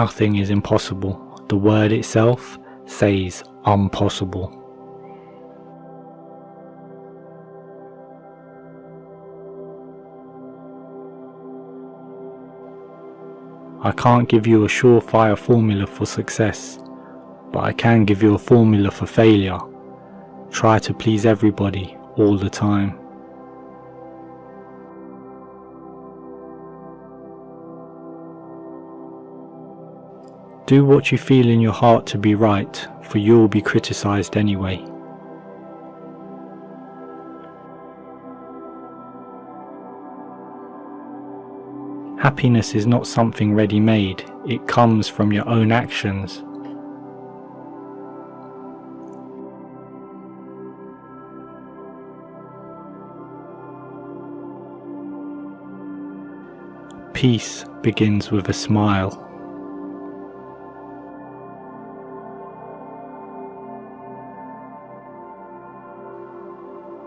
nothing is impossible. The word itself says impossible. I can't give you a surefire formula for success, but I can give you a formula for failure. Try to please everybody all the time. Do what you feel in your heart to be right, for you will be criticized anyway. Happiness is not something ready-made, it comes from your own actions. Peace begins with a smile.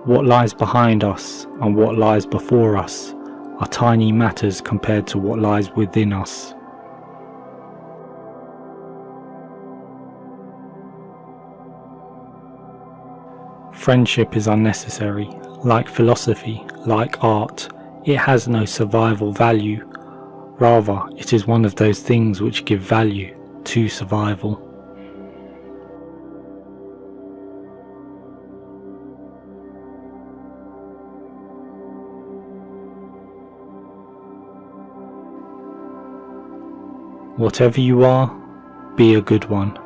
What lies behind us and what lies before us are tiny matters compared to what lies within us. Friendship is unnecessary. Like philosophy, like art, it has no survival value. Rather, it is one of those things which give value to survival. Whatever you are, be a good one.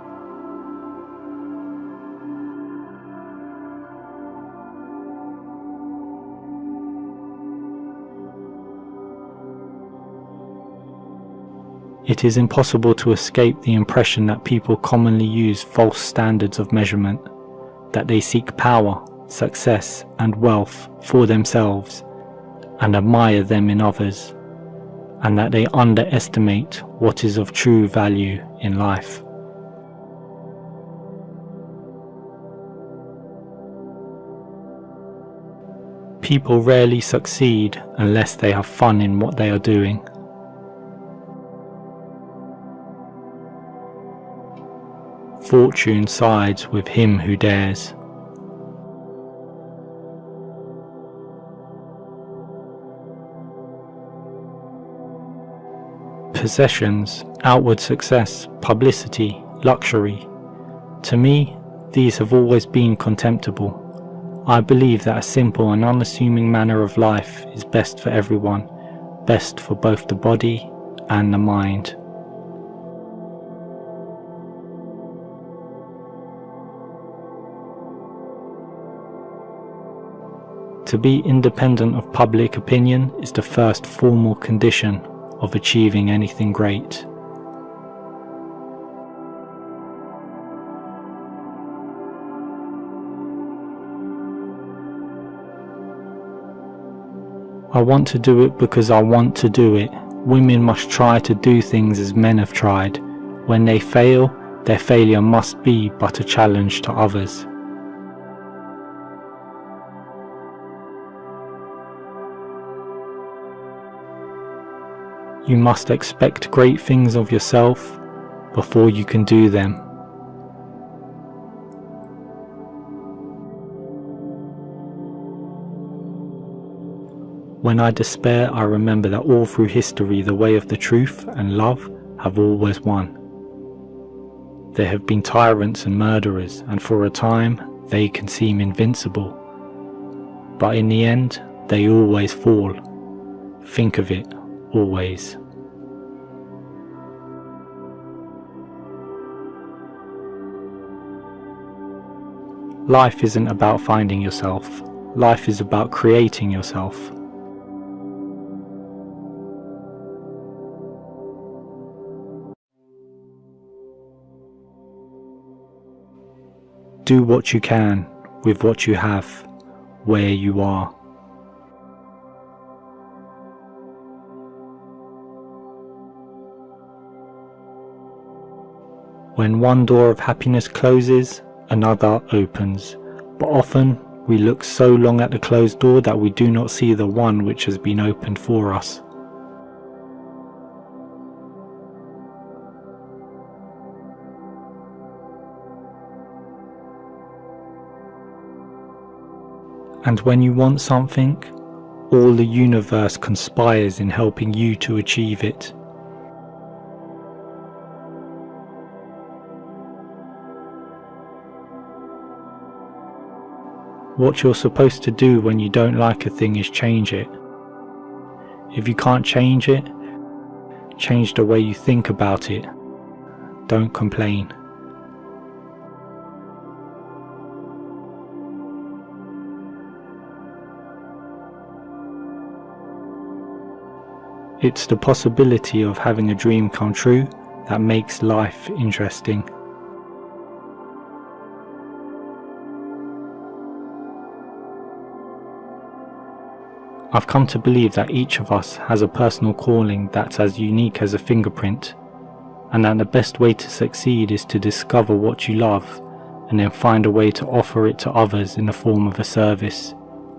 It is impossible to escape the impression that people commonly use false standards of measurement, that they seek power, success, and wealth for themselves, and admire them in others, and that they underestimate what is of true value in life. People rarely succeed unless they have fun in what they are doing. Fortune sides with him who dares. Possessions, outward success, publicity, luxury. To me, these have always been contemptible. I believe that a simple and unassuming manner of life is best for everyone, best for both the body and the mind. To be independent of public opinion is the first formal condition of achieving anything great. I want to do it because I want to do it. Women must try to do things as men have tried. When they fail, their failure must be but a challenge to others. You must expect great things of yourself before you can do them. When I despair, I remember that all through history the way of the truth and love have always won. There have been tyrants and murderers, and for a time they can seem invincible. But in the end, they always fall. Think of it, always. Life isn't about finding yourself. Life is about creating yourself. Do what you can with what you have, where you are. When one door of happiness closes, another opens, but often we look so long at the closed door that we do not see the one which has been opened for us. And when you want something, all the universe conspires in helping you to achieve it. What you're supposed to do when you don't like a thing is change it. If you can't change it, change the way you think about it. Don't complain. It's the possibility of having a dream come true that makes life interesting. I've come to believe that each of us has a personal calling that's as unique as a fingerprint, and that the best way to succeed is to discover what you love and then find a way to offer it to others in the form of a service,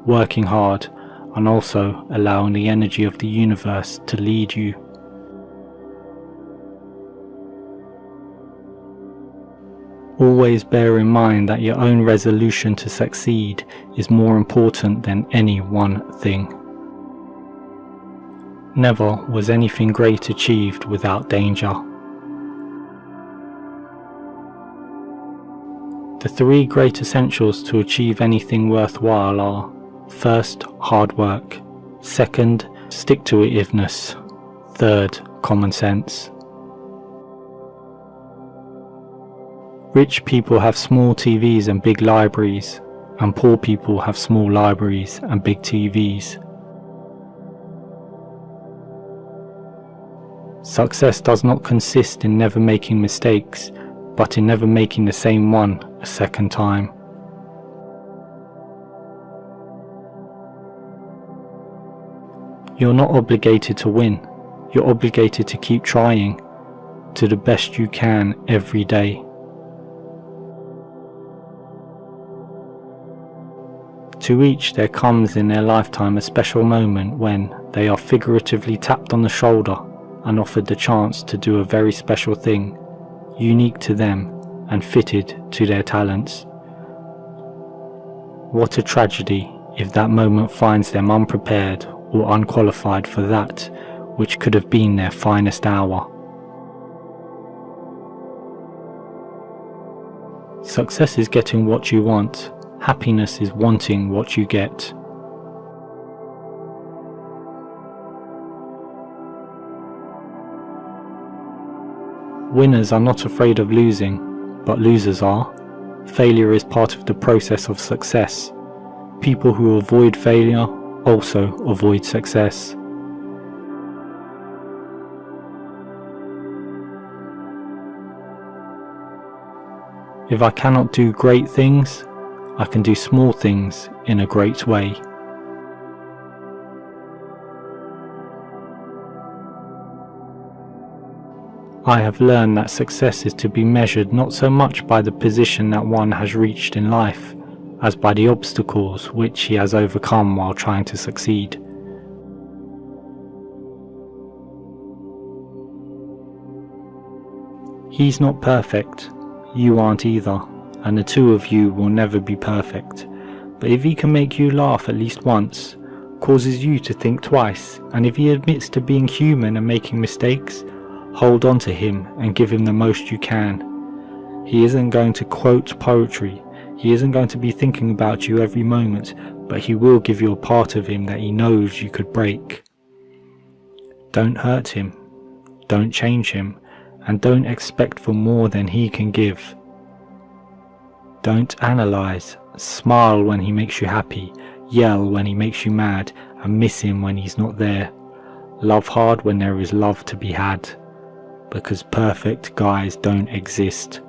working hard, and also allowing the energy of the universe to lead you. Always bear in mind that your own resolution to succeed is more important than any one thing. Never was anything great achieved without danger. The three great essentials to achieve anything worthwhile are: first, hard work; second, stick-to-itiveness; third, common sense. Rich people have small TVs and big libraries, and poor people have small libraries and big TVs. Success does not consist in never making mistakes, but in never making the same one a second time. You're not obligated to win. You're obligated to keep trying to the best you can every day. To each there comes in their lifetime a special moment when they are figuratively tapped on the shoulder and offered the chance to do a very special thing, unique to them and fitted to their talents. What a tragedy if that moment finds them unprepared or unqualified for that which could have been their finest hour. Success is getting what you want. Happiness is wanting what you get. Winners are not afraid of losing, but losers are. Failure is part of the process of success. People who avoid failure also avoid success. If I cannot do great things, I can do small things in a great way. I have learned that success is to be measured not so much by the position that one has reached in life, as by the obstacles which he has overcome while trying to succeed. He's not perfect, you aren't either, and the two of you will never be perfect. But if he can make you laugh at least once, causes you to think twice, and if he admits to being human and making mistakes, hold on to him and give him the most you can. He isn't going to quote poetry, he isn't going to be thinking about you every moment, but he will give you a part of him that he knows you could break. Don't hurt him, don't change him, and don't expect for more than he can give. Don't analyze, smile when he makes you happy, yell when he makes you mad, and miss him when he's not there. Love hard when there is love to be had, because perfect guys don't exist,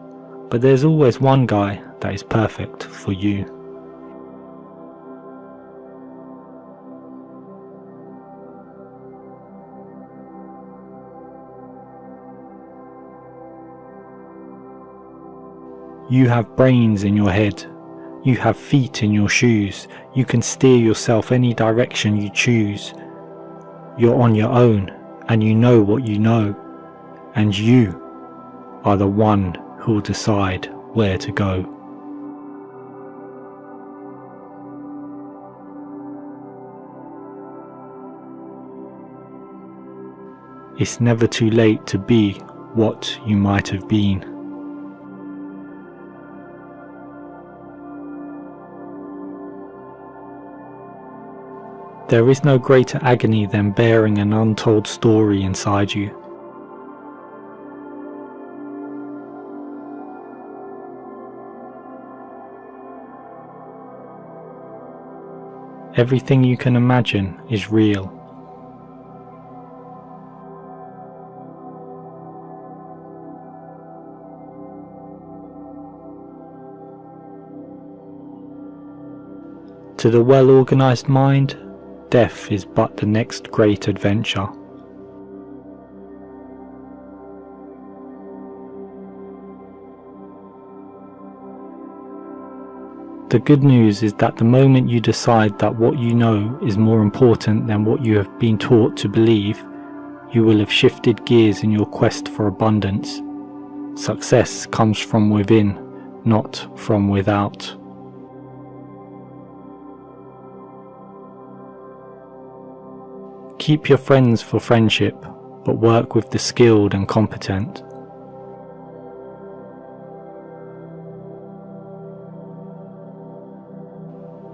but there's always one guy that is perfect for you. You have brains in your head, you have feet in your shoes, you can steer yourself any direction you choose. You're on your own, and you know what you know, and you are the one who will decide where to go. It's never too late to be what you might have been. There is no greater agony than bearing an untold story inside you. Everything you can imagine is real. To the well-organized mind, death is but the next great adventure. The good news is that the moment you decide that what you know is more important than what you have been taught to believe, you will have shifted gears in your quest for abundance. Success comes from within, not from without. Keep your friends for friendship, but work with the skilled and competent.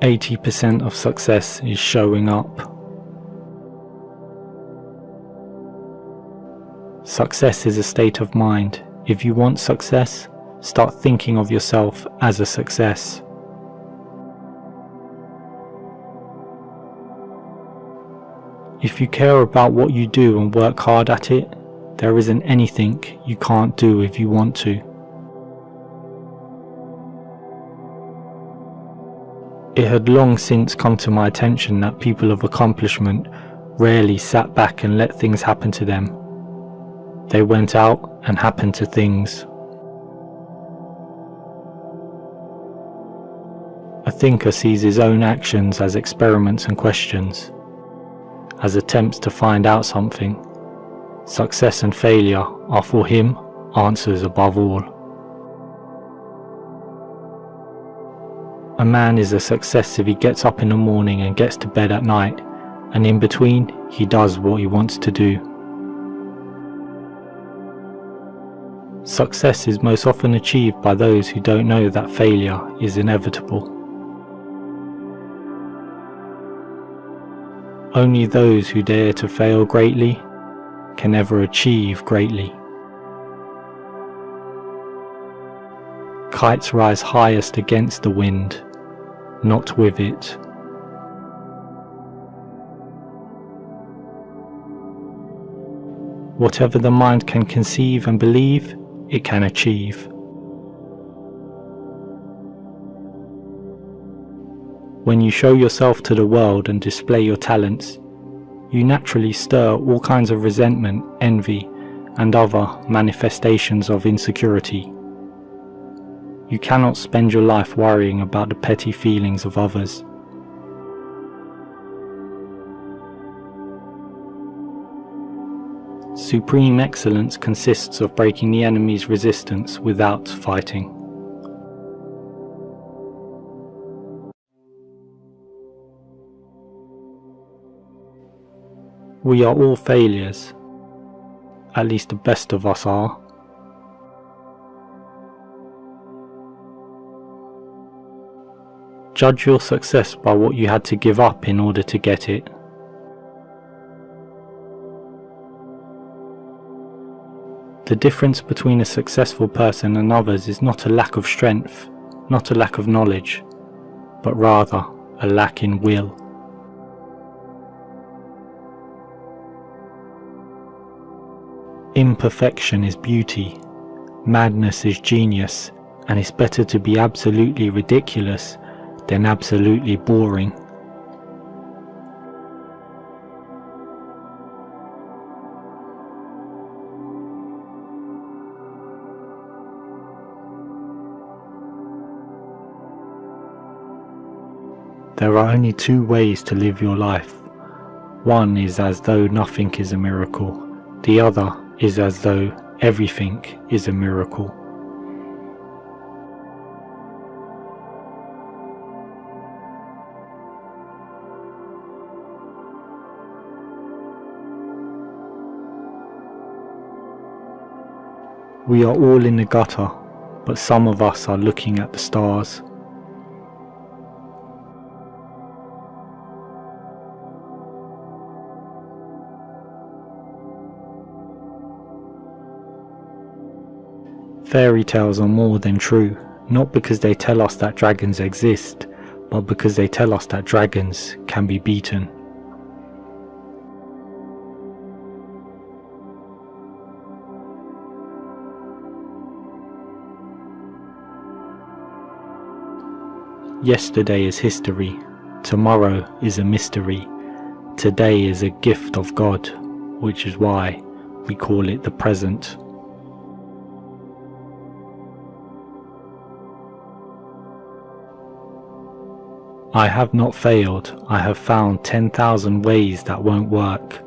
%80 of success is showing up. Success is a state of mind. If you want success, start thinking of yourself as a success. If you care about what you do and work hard at it, there isn't anything you can't do if you want to. It had long since come to my attention that people of accomplishment rarely sat back and let things happen to them. They went out and happened to things. A thinker sees his own actions as experiments and questions, as attempts to find out something. Success and failure are for him answers above all. A man is a success if he gets up in the morning and gets to bed at night, and in between he does what he wants to do. Success is most often achieved by those who don't know that failure is inevitable. Only those who dare to fail greatly can ever achieve greatly. Kites rise highest against the wind, not with it. Whatever the mind can conceive and believe, it can achieve. When you show yourself to the world and display your talents, you naturally stir all kinds of resentment, envy, and other manifestations of insecurity. You cannot spend your life worrying about the petty feelings of others. Supreme excellence consists of breaking the enemy's resistance without fighting. We are all failures. At least the best of us are. Judge your success by what you had to give up in order to get it. The difference between a successful person and others is not a lack of strength, not a lack of knowledge, but rather a lack in will. Imperfection is beauty, madness is genius, and it's better to be absolutely ridiculous than absolutely boring. There are only two ways to live your life. One is as though nothing is a miracle. The other is as though everything is a miracle. We are all in the gutter, but some of us are looking at the stars. Fairy tales are more than true, not because they tell us that dragons exist, but because they tell us that dragons can be beaten. Yesterday is history, tomorrow is a mystery, today is a gift of God, which is why we call it the present. I have not failed, I have found 10,000 ways that won't work.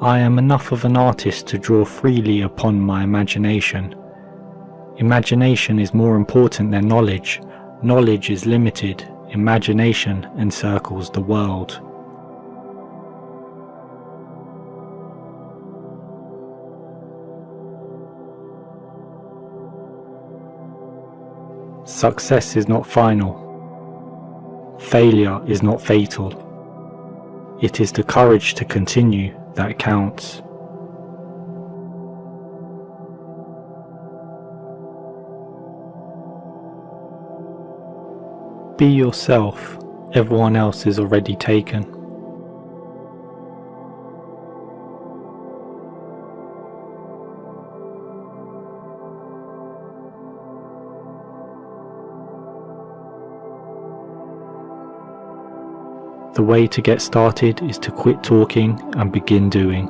I am enough of an artist to draw freely upon my imagination. Imagination is more important than knowledge. Knowledge is limited. Imagination encircles the world. Success is not final. Failure is not fatal. It is the courage to continue that counts. Be yourself, everyone else is already taken. The way to get started is to quit talking and begin doing.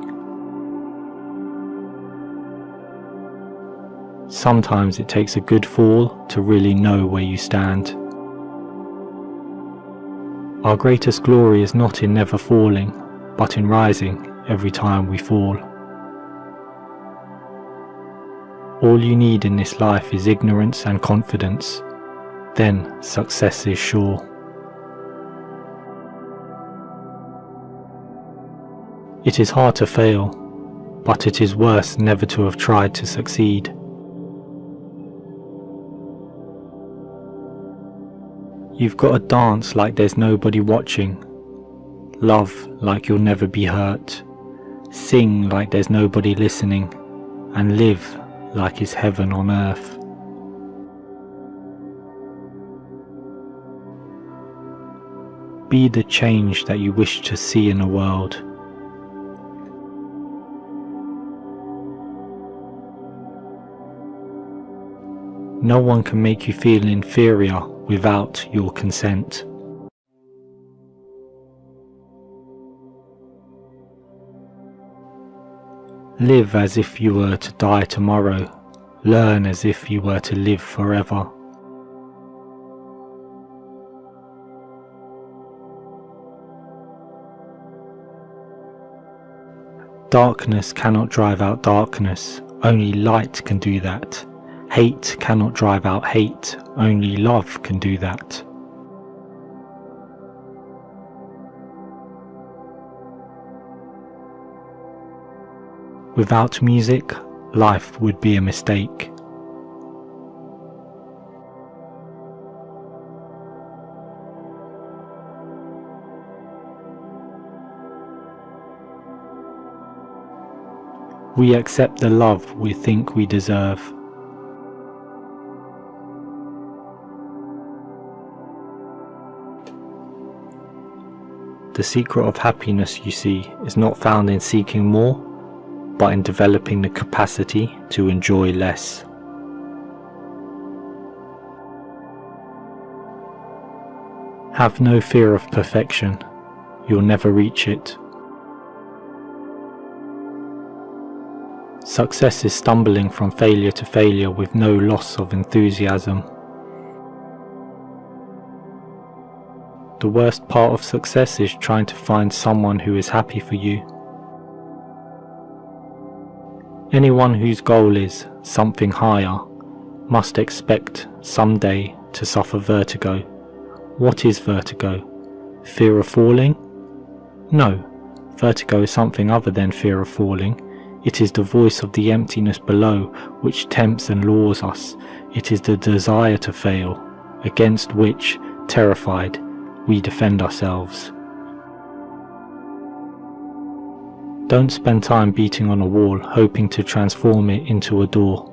Sometimes it takes a good fall to really know where you stand. Our greatest glory is not in never falling, but in rising every time we fall. All you need in this life is ignorance and confidence, then success is sure. It is hard to fail, but it is worse never to have tried to succeed. You've got to dance like there's nobody watching, love like you'll never be hurt, sing like there's nobody listening, and live like it's heaven on earth. Be the change that you wish to see in the world. No one can make you feel inferior without your consent. Live as if you were to die tomorrow. Learn as if you were to live forever. Darkness cannot drive out darkness. Only light can do that. Hate cannot drive out hate, only love can do that. Without music, life would be a mistake. We accept the love we think we deserve. The secret of happiness, you see, is not found in seeking more, but in developing the capacity to enjoy less. Have no fear of perfection. You'll never reach it. Success is stumbling from failure to failure with no loss of enthusiasm. The worst part of success is trying to find someone who is happy for you. Anyone whose goal is something higher must expect someday to suffer vertigo What is vertigo? Fear of falling? No, vertigo is something other than fear of falling. It is the voice of the emptiness below which tempts and lures us. It is the desire to fail, against which, terrified, we defend ourselves. Don't spend time beating on a wall hoping to transform it into a door.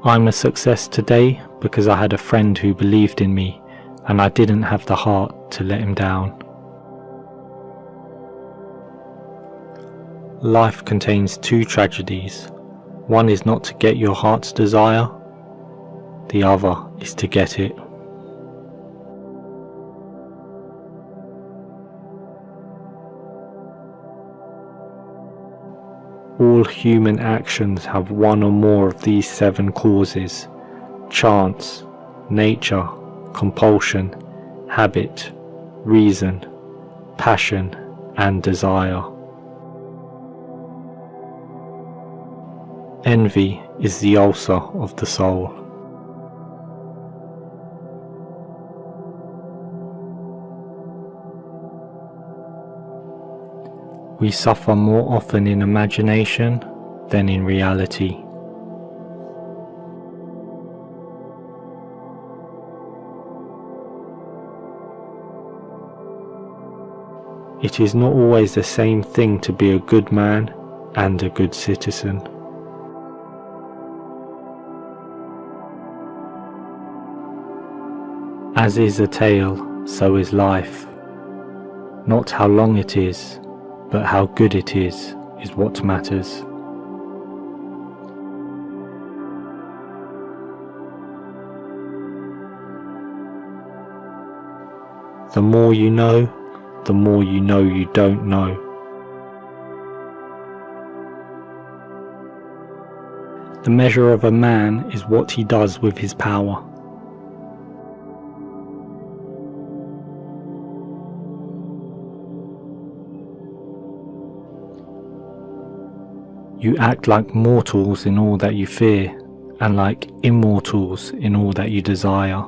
I'm a success today because I had a friend who believed in me and I didn't have the heart to let him down. Life contains two tragedies. One is not to get your heart's desire, the other is to get it. All human actions have one or more of these 7 causes: chance, nature, compulsion, habit, reason, passion, and desire. Envy is the ulcer of the soul. We suffer more often in imagination than in reality. It is not always the same thing to be a good man and a good citizen. As is a tale, so is life. Not how long it is, but how good it is what matters. The more you know you don't know. The measure of a man is what he does with his power. You act like mortals in all that you fear, and like immortals in all that you desire.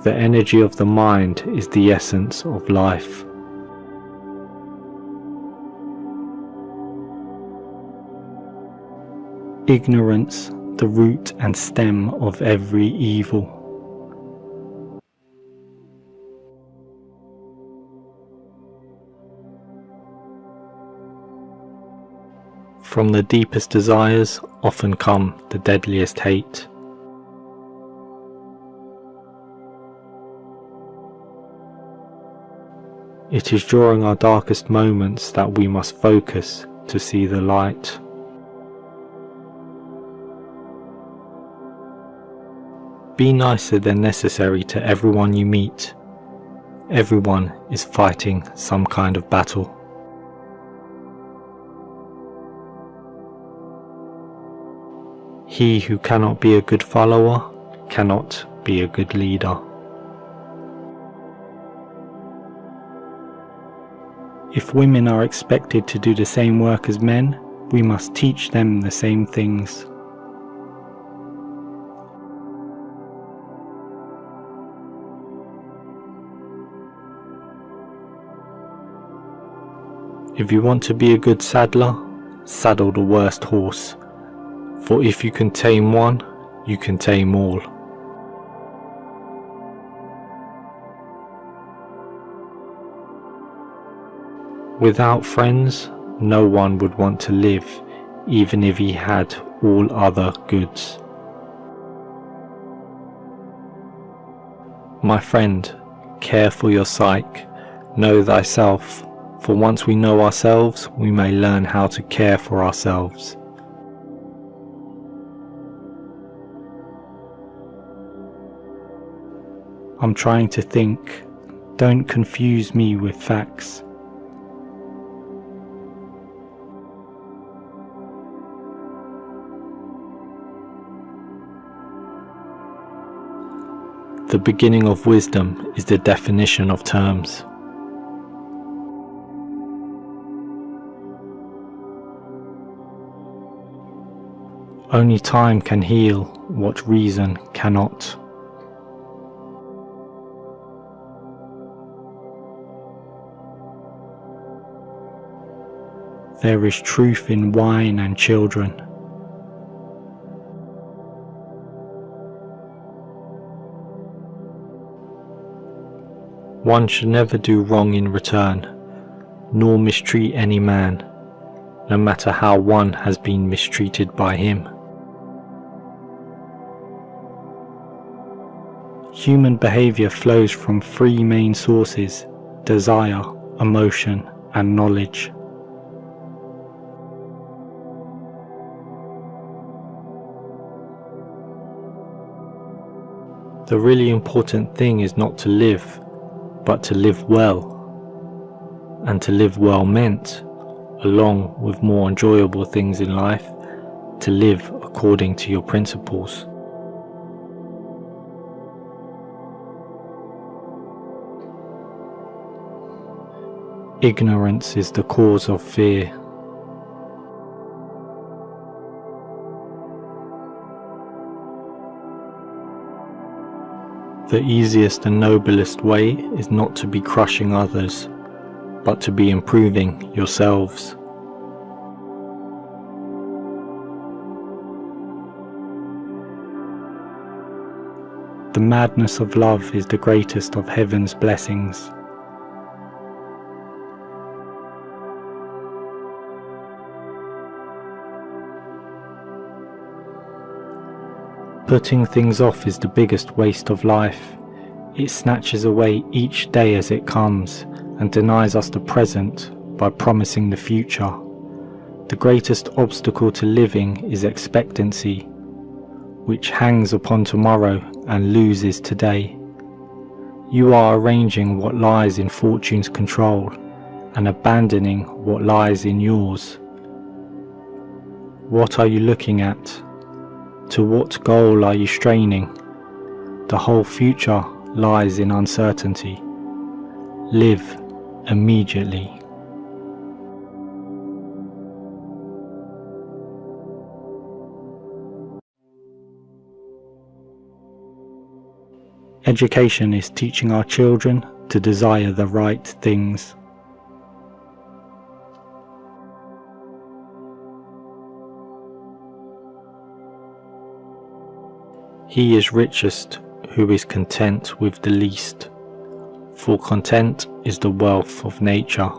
The energy of the mind is the essence of life. Ignorance, the root and stem of every evil. From the deepest desires often come the deadliest hate. It is during our darkest moments that we must focus to see the light. Be nicer than necessary to everyone you meet. Everyone is fighting some kind of battle. He who cannot be a good follower cannot be a good leader. If women are expected to do the same work as men, we must teach them the same things. If you want to be a good saddler, saddle the worst horse, for if you can tame one, you can tame all. Without friends, no one would want to live, even if he had all other goods. My friend, care for your psyche, know thyself, for once we know ourselves, we may learn how to care for ourselves. I'm trying to think. Don't confuse me with facts. The beginning of wisdom is the definition of terms. Only time can heal what reason cannot. There is truth in wine and children. One should never do wrong in return, nor mistreat any man, no matter how one has been mistreated by him. Human behavior flows from three main sources: desire, emotion, and knowledge. The really important thing is not to live, but to live well. And to live well meant, along with more enjoyable things in life, to live according to your principles. Ignorance is the cause of fear. The easiest and noblest way is not to be crushing others, but to be improving yourselves. The madness of love is the greatest of heaven's blessings. Putting things off is the biggest waste of life. It snatches away each day as it comes and denies us the present by promising the future. The greatest obstacle to living is expectancy, which hangs upon tomorrow and loses today. You are arranging what lies in fortune's control and abandoning what lies in yours. What are you looking at? To what goal are you straining? The whole future lies in uncertainty. Live immediately. Education is teaching our children to desire the right things. He is richest who is content with the least, for content is the wealth of nature.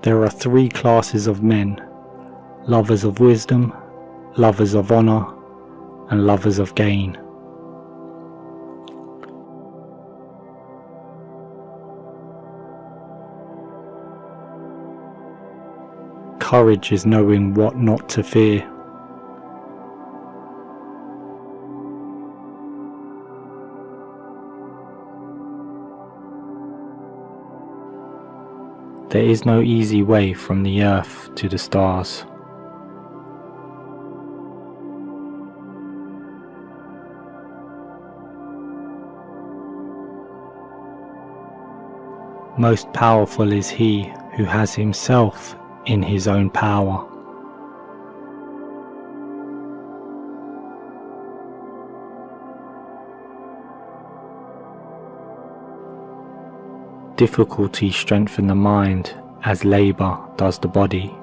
There are three classes of men: lovers of wisdom, lovers of honor, and lovers of gain. Courage is knowing what not to fear. There is no easy way from the earth to the stars. Most powerful is he who has himself in his own power. Difficulty strengthens the mind as labor does the body.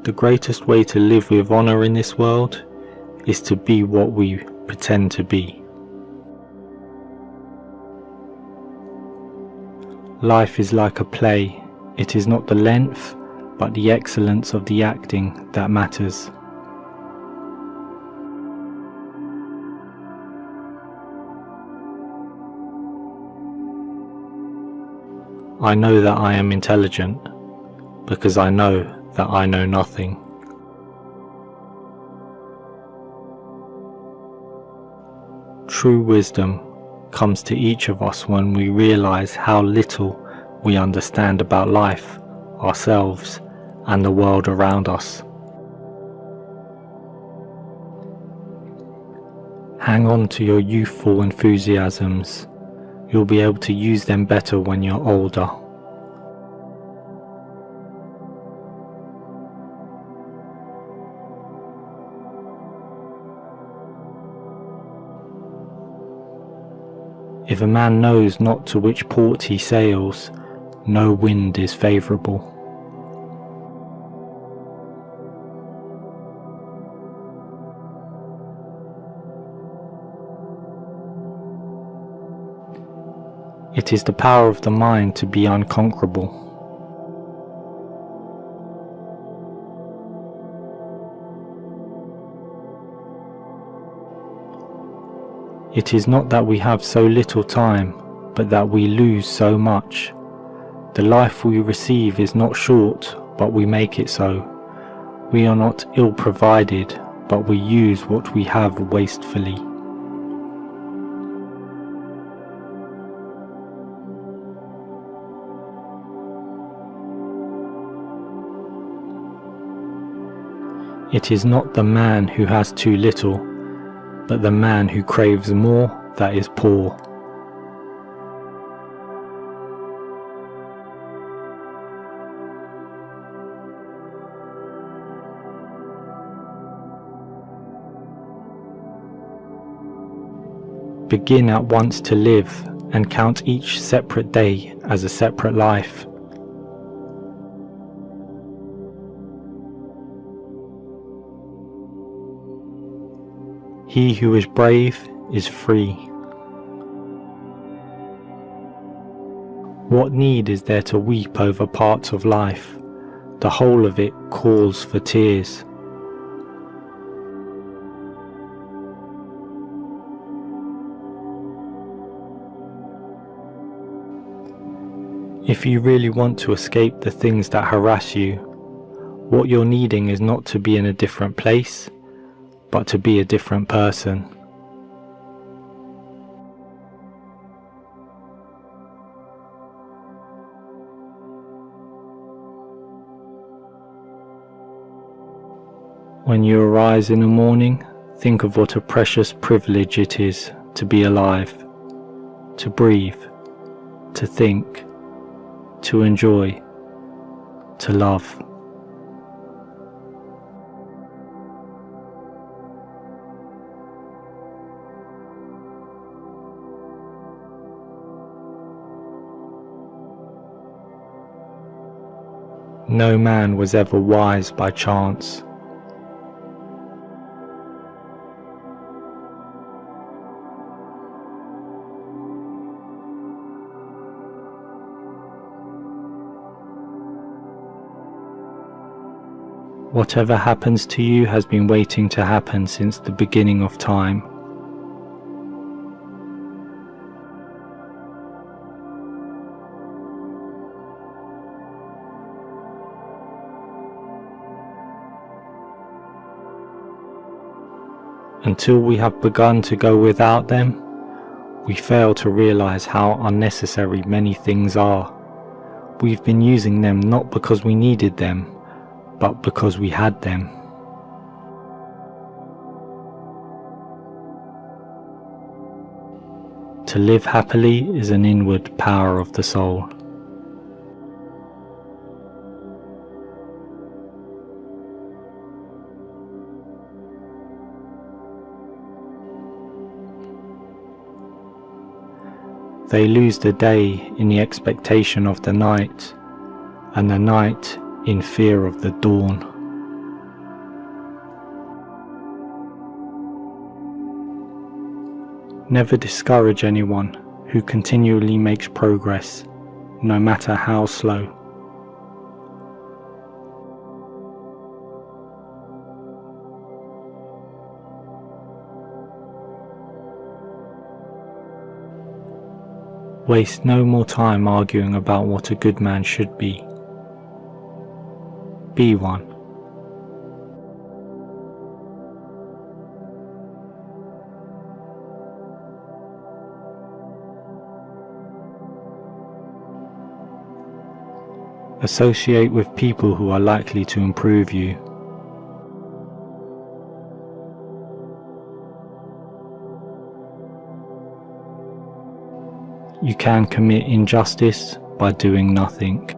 The greatest way to live with honor in this world is to be what we pretend to be. Life is like a play. It is not the length, but the excellence of the acting that matters. I know that I am intelligent, because I know that I know nothing. True wisdom comes to each of us when we realize how little we understand about life, ourselves, and the world around us. Hang on to your youthful enthusiasms. You'll be able to use them better when you're older. If a man knows not to which port he sails, no wind is favourable. It is the power of the mind to be unconquerable. It is not that we have so little time, but that we lose so much. The life we receive is not short, but we make it so. We are not ill-provided, but we use what we have wastefully. It is not the man who has too little, but the man who craves more that is poor. Begin at once to live and count each separate day as a separate life. He who is brave is free. What need is there to weep over parts of life? The whole of it calls for tears. If you really want to escape the things that harass you, what you're needing is not to be in a different place, but to be a different person. When you arise in the morning, think of what a precious privilege it is to be alive, to breathe, to think, to enjoy, to love. No man was ever wise by chance. Whatever happens to you has been waiting to happen since the beginning of time. Until we have begun to go without them, we fail to realize how unnecessary many things are. We've been using them not because we needed them, but because we had them. To live happily is an inward power of the soul. They lose the day in the expectation of the night, and the night in fear of the dawn. Never discourage anyone who continually makes progress, no matter how slow. Waste no more time arguing about what a good man should be. Be one. Associate with people who are likely to improve you. You can commit injustice by doing nothing.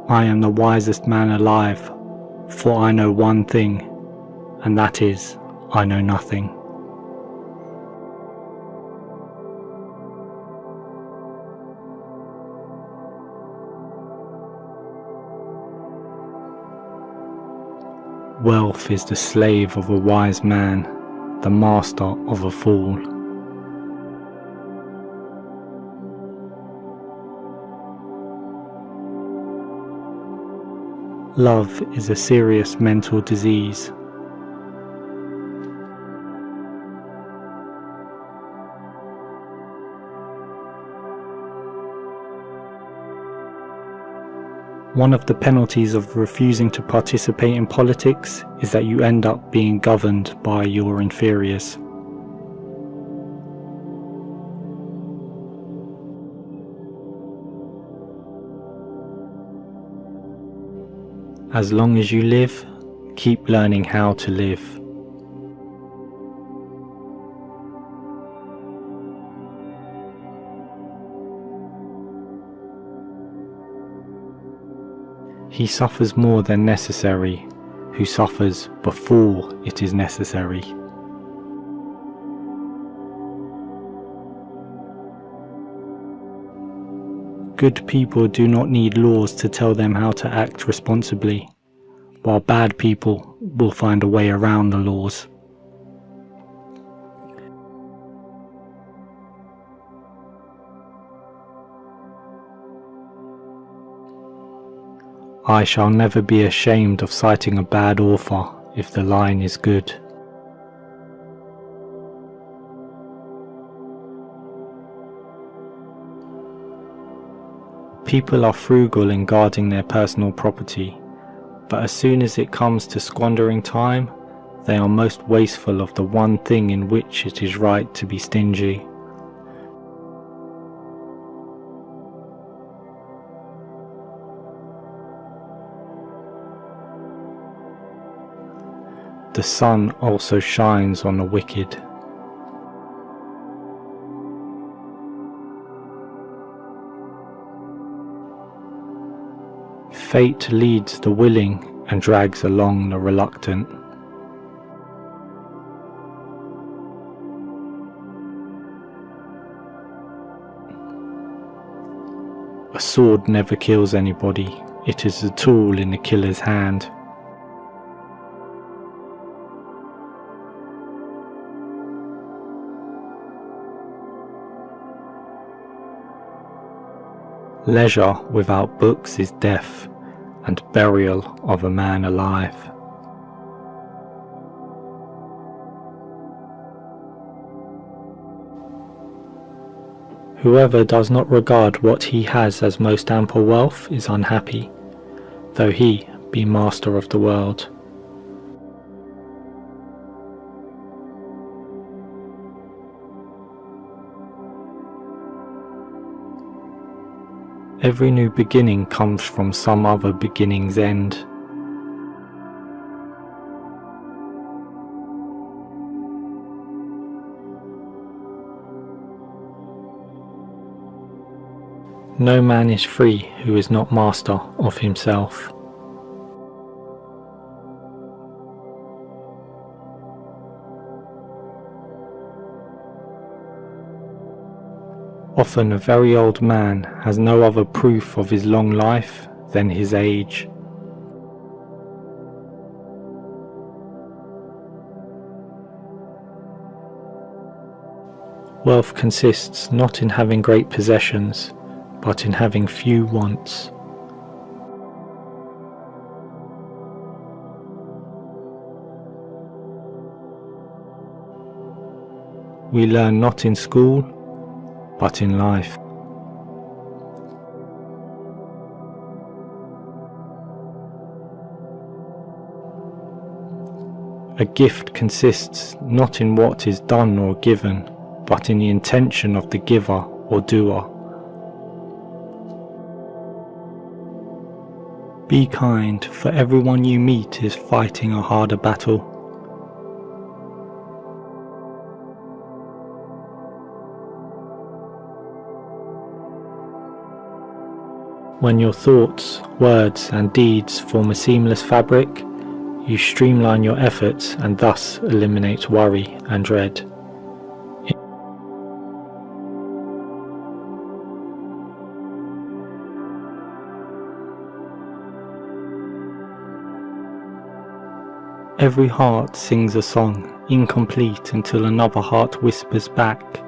I am the wisest man alive, for I know one thing, and that is, I know nothing. Wealth is the slave of a wise man, the master of a fool. Love is a serious mental disease. One of the penalties of refusing to participate in politics is that you end up being governed by your inferiors. As long as you live, keep learning how to live. He suffers more than necessary, who suffers before it is necessary. Good people do not need laws to tell them how to act responsibly, while bad people will find a way around the laws. I shall never be ashamed of citing a bad author if the line is good. People are frugal in guarding their personal property, but as soon as it comes to squandering time, they are most wasteful of the one thing in which it is right to be stingy. The sun also shines on the wicked. Fate leads the willing and drags along the reluctant. A sword never kills anybody, it is a tool in the killer's hand. Leisure without books is death, and burial of a man alive. Whoever does not regard what he has as most ample wealth is unhappy, though he be master of the world. Every new beginning comes from some other beginning's end. No man is free who is not master of himself. Often a very old man has no other proof of his long life than his age. Wealth consists not in having great possessions, but in having few wants. We learn not in school, but in life. A gift consists not in what is done or given, but in the intention of the giver or doer. Be kind, for everyone you meet is fighting a harder battle. When your thoughts, words and deeds form a seamless fabric, you streamline your efforts and thus eliminate worry and dread. Every heart sings a song, incomplete until another heart whispers back.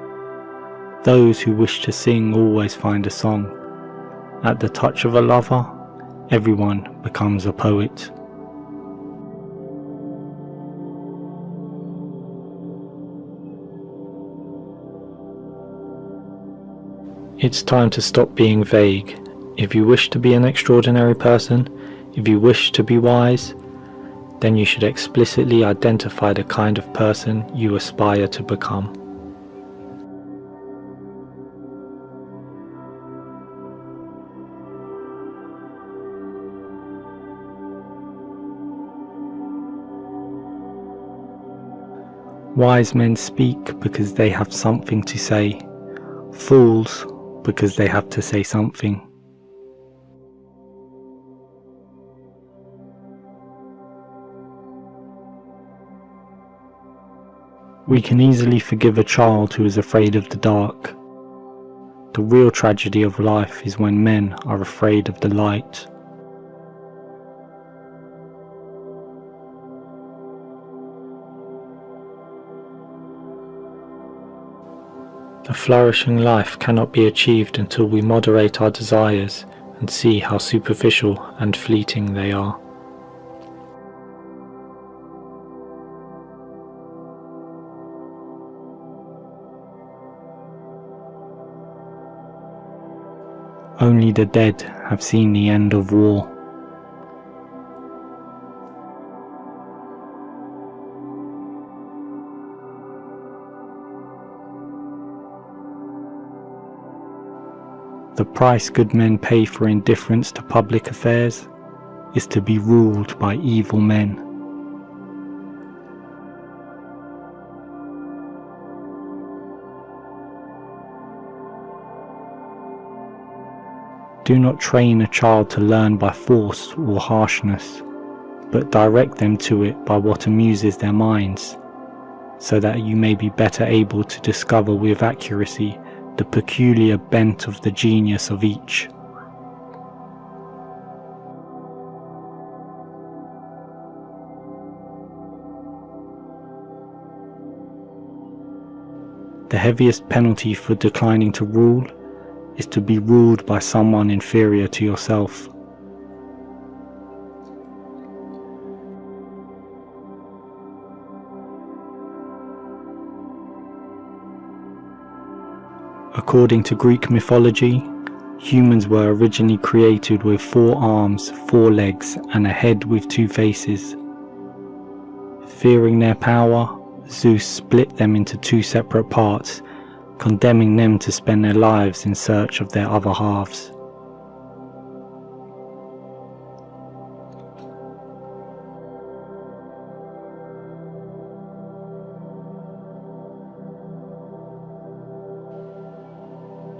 Those who wish to sing always find a song. At the touch of a lover, everyone becomes a poet. It's time to stop being vague. If you wish to be an extraordinary person, if you wish to be wise, then you should explicitly identify the kind of person you aspire to become. Wise men speak because they have something to say. Fools because they have to say something. We can easily forgive a child who is afraid of the dark. The real tragedy of life is when men are afraid of the light. A flourishing life cannot be achieved until we moderate our desires and see how superficial and fleeting they are. Only the dead have seen the end of war. The price good men pay for indifference to public affairs is to be ruled by evil men. Do not train a child to learn by force or harshness, but direct them to it by what amuses their minds, so that you may be better able to discover with accuracy the peculiar bent of the genius of each. The heaviest penalty for declining to rule is to be ruled by someone inferior to yourself. According to Greek mythology, humans were originally created with 4 arms, 4 legs, and a head with 2 faces. Fearing their power, Zeus split them into 2 separate parts, condemning them to spend their lives in search of their other halves.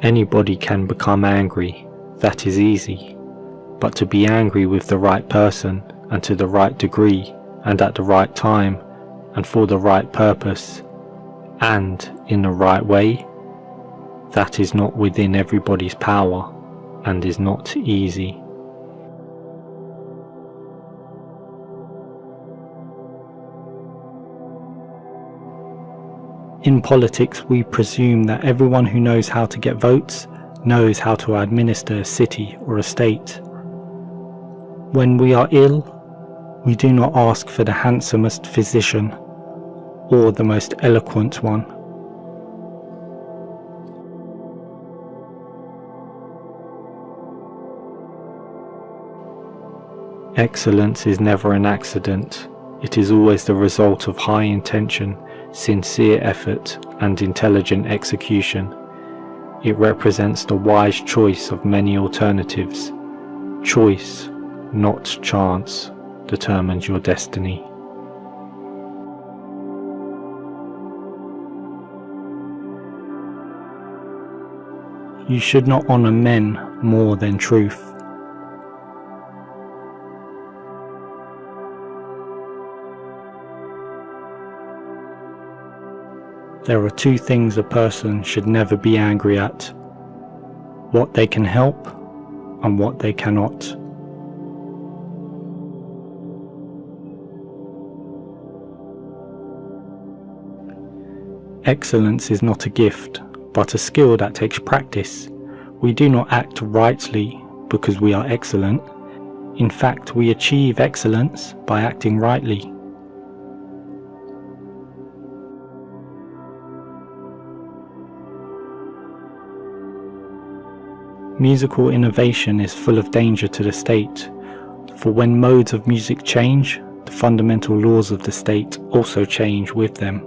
Anybody can become angry, that is easy, but to be angry with the right person and to the right degree and at the right time and for the right purpose and in the right way, that is not within everybody's power and is not easy. In politics, we presume that everyone who knows how to get votes knows how to administer a city or a state. When we are ill, we do not ask for the handsomest physician or the most eloquent one. Excellence is never an accident. It is always the result of high intention, sincere effort and intelligent execution. It represents the wise choice of many alternatives, choice not chance, determines your destiny. You should not honor men more than truth. There are two things a person should never be angry at: what they can help and what they cannot. Excellence is not a gift, but a skill that takes practice. We do not act rightly because we are excellent. In fact, we achieve excellence by acting rightly. Musical innovation is full of danger to the state, for when modes of music change, the fundamental laws of the state also change with them.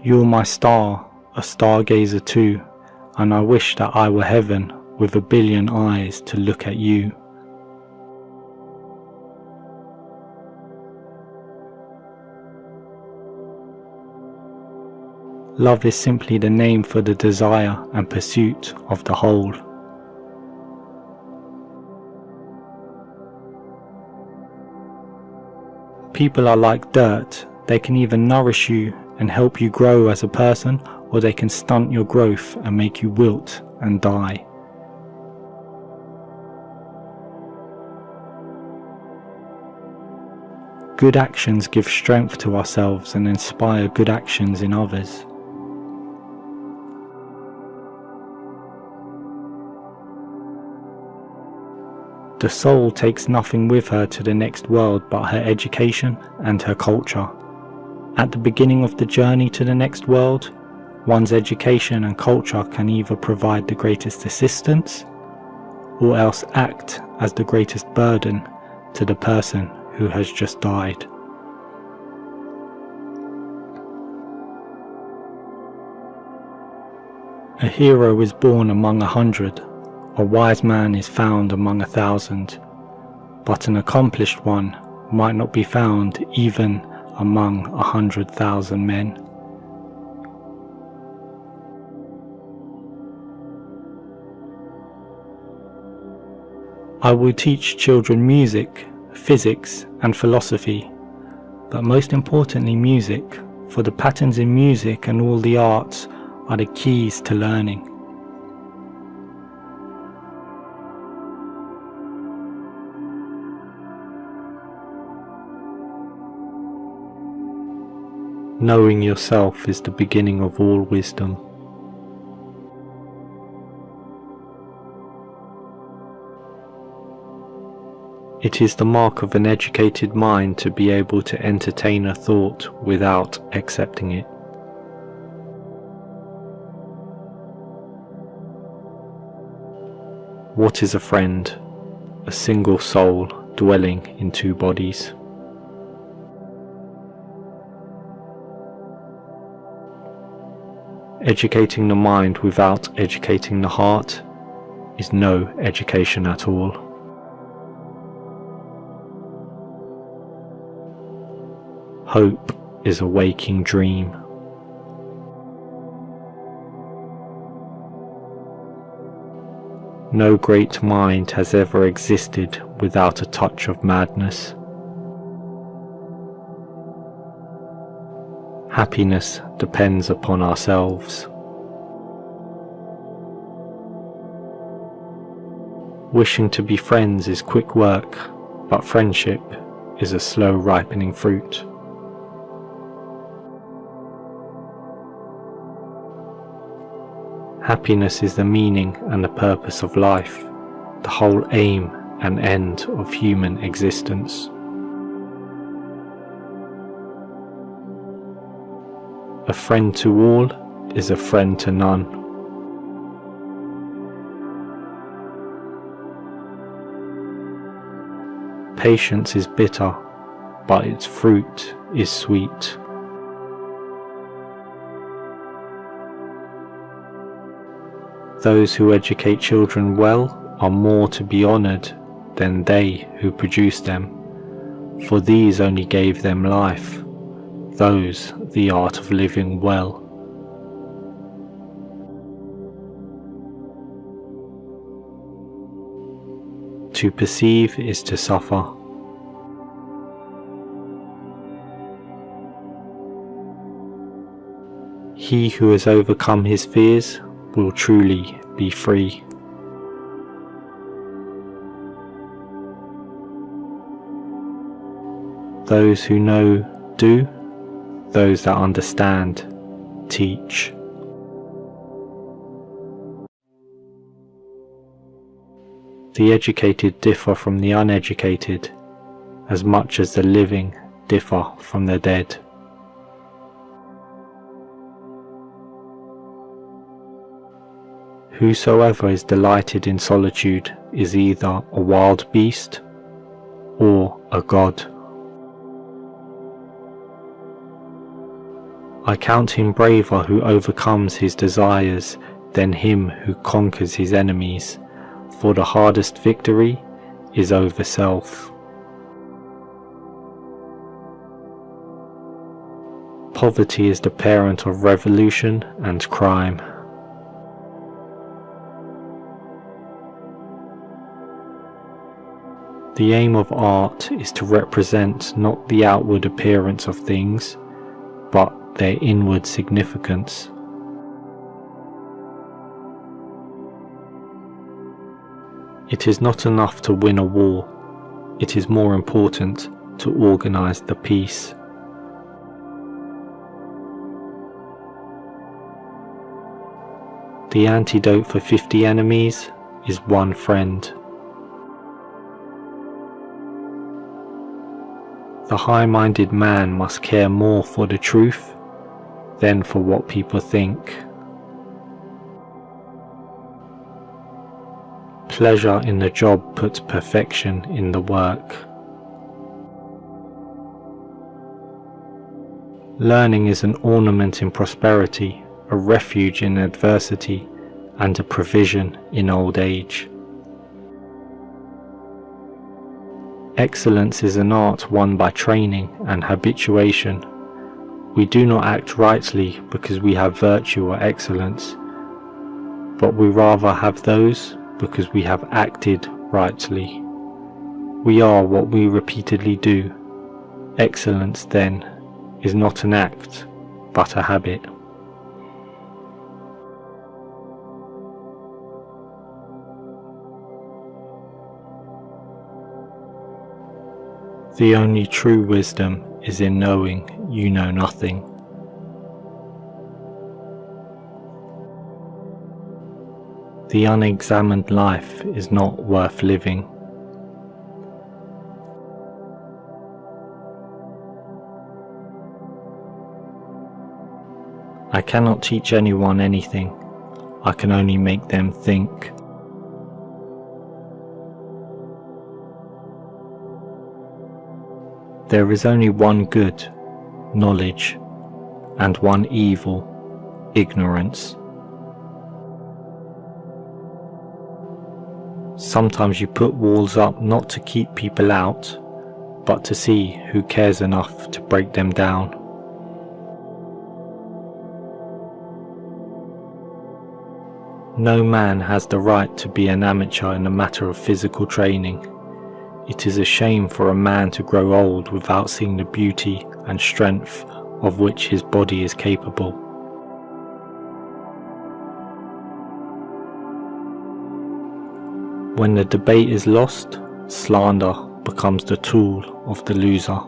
You're my star, a stargazer too, and I wish that I were heaven with a billion eyes to look at you. Love is simply the name for the desire and pursuit of the whole. People are like dirt. They can either nourish you and help you grow as a person, or they can stunt your growth and make you wilt and die. Good actions give strength to ourselves and inspire good actions in others. The soul takes nothing with her to the next world but her education and her culture. At the beginning of the journey to the next world, one's education and culture can either provide the greatest assistance, or else act as the greatest burden to the person who has just died. A hero is born among 100, a wise man is found among 1,000, but an accomplished one might not be found even among 100,000 men. I will teach children music, physics and philosophy, but most importantly music, for the patterns in music and all the arts are the keys to learning. Knowing yourself is the beginning of all wisdom. It is the mark of an educated mind to be able to entertain a thought without accepting it. What is a friend? A single soul dwelling in two bodies. Educating the mind without educating the heart is no education at all. Hope is a waking dream. No great mind has ever existed without a touch of madness. Happiness depends upon ourselves. Wishing to be friends is quick work, but friendship is a slow ripening fruit. Happiness is the meaning and the purpose of life, the whole aim and end of human existence. A friend to all is a friend to none. Patience is bitter, but its fruit is sweet. Those who educate children well are more to be honoured than they who produce them, for these only gave them life, those the art of living well. To perceive is to suffer. He who has overcome his fears will truly be free. Those who know do, those that understand teach. The educated differ from the uneducated as much as the living differ from the dead. Whosoever is delighted in solitude is either a wild beast or a god. I count him braver who overcomes his desires than him who conquers his enemies, for the hardest victory is over self. Poverty is the parent of revolution and crime. The aim of art is to represent not the outward appearance of things, but their inward significance. It is not enough to win a war, it is more important to organize the peace. The antidote for 50 enemies is one friend. The high-minded man must care more for the truth than for what people think. Pleasure in the job puts perfection in the work. Learning is an ornament in prosperity, a refuge in adversity, and a provision in old age. Excellence is an art won by training and habituation. We do not act rightly because we have virtue or excellence, but we rather have those because we have acted rightly. We are what we repeatedly do. Excellence, then, is not an act, but a habit. The only true wisdom is in knowing you know nothing. The unexamined life is not worth living. I cannot teach anyone anything. I can only make them think. There is only one good, knowledge, and one evil, ignorance. Sometimes you put walls up not to keep people out, but to see who cares enough to break them down. No man has the right to be an amateur in the matter of physical training. It is a shame for a man to grow old without seeing the beauty and strength of which his body is capable. When the debate is lost, slander becomes the tool of the loser.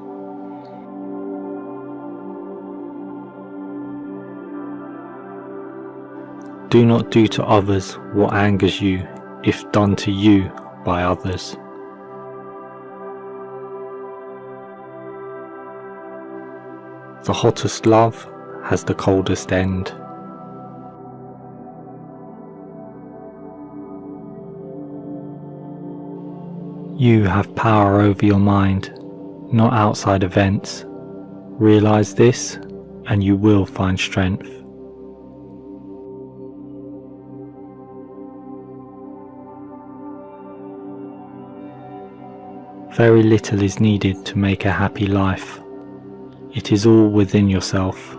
Do not do to others what angers you if done to you by others. The hottest love has the coldest end. You have power over your mind, not outside events. Realize this, and you will find strength. Very little is needed to make a happy life. It is all within yourself,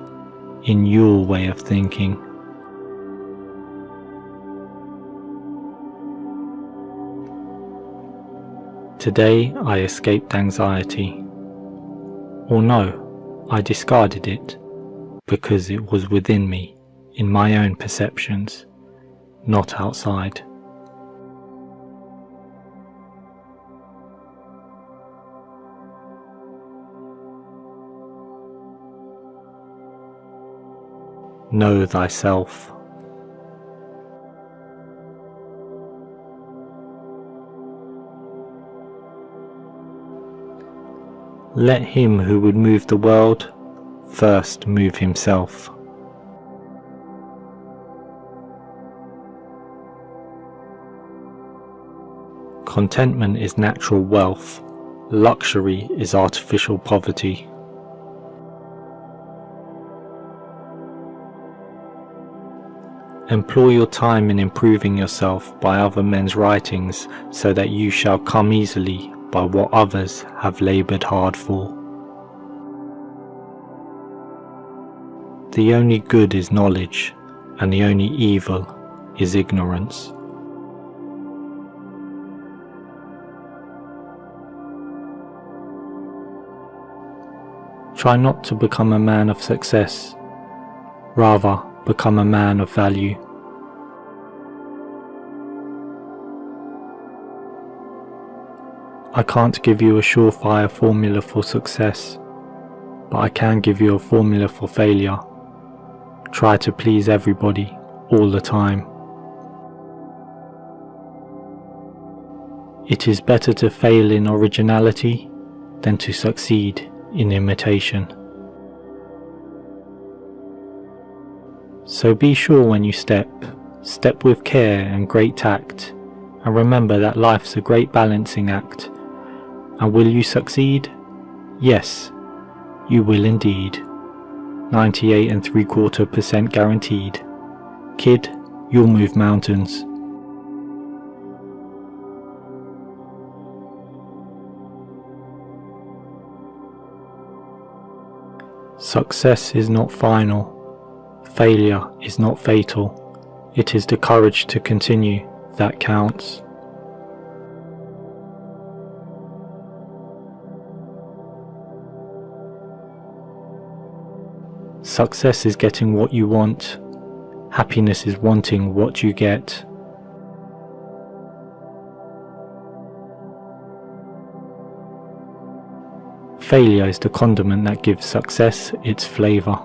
in your way of thinking. Today I escaped anxiety. Or no, I discarded it, because it was within me, in my own perceptions, not outside. Know thyself. Let him who would move the world first move himself. Contentment is natural wealth. Luxury is artificial poverty. Employ your time in improving yourself by other men's writings, so that you shall come easily by what others have laboured hard for. The only good is knowledge, and the only evil is ignorance. Try not to become a man of success, rather become a man of value. I can't give you a surefire formula for success, but I can give you a formula for failure. Try to please everybody all the time. It is better to fail in originality than to succeed in imitation. So be sure when you step with care and great tact, and remember that life's a great balancing act. And will you succeed? Yes, you will indeed. 98.75% guaranteed. Kid, you'll move mountains. Success is not final. Failure is not fatal. It is the courage to continue that counts. Success is getting what you want. Happiness is wanting what you get. Failure is the condiment that gives success its flavour.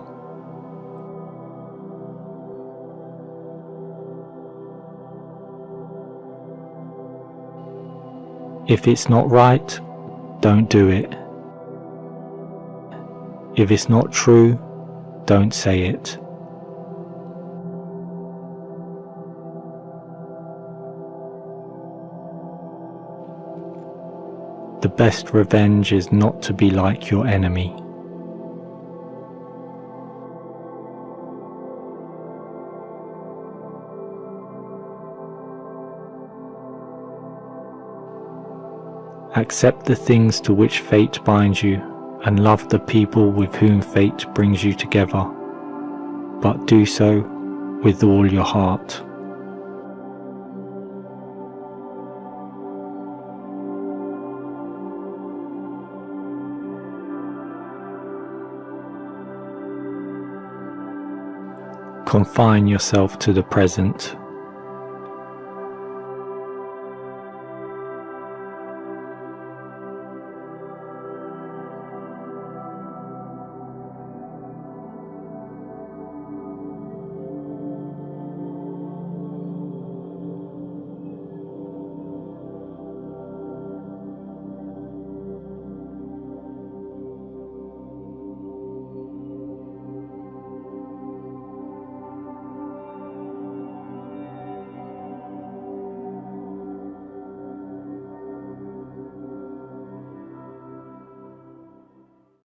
If it's not right, don't do it. If it's not true, don't say it. The best revenge is not to be like your enemy. Accept the things to which fate binds you, and love the people with whom fate brings you together, but do so with all your heart. Confine yourself to the present.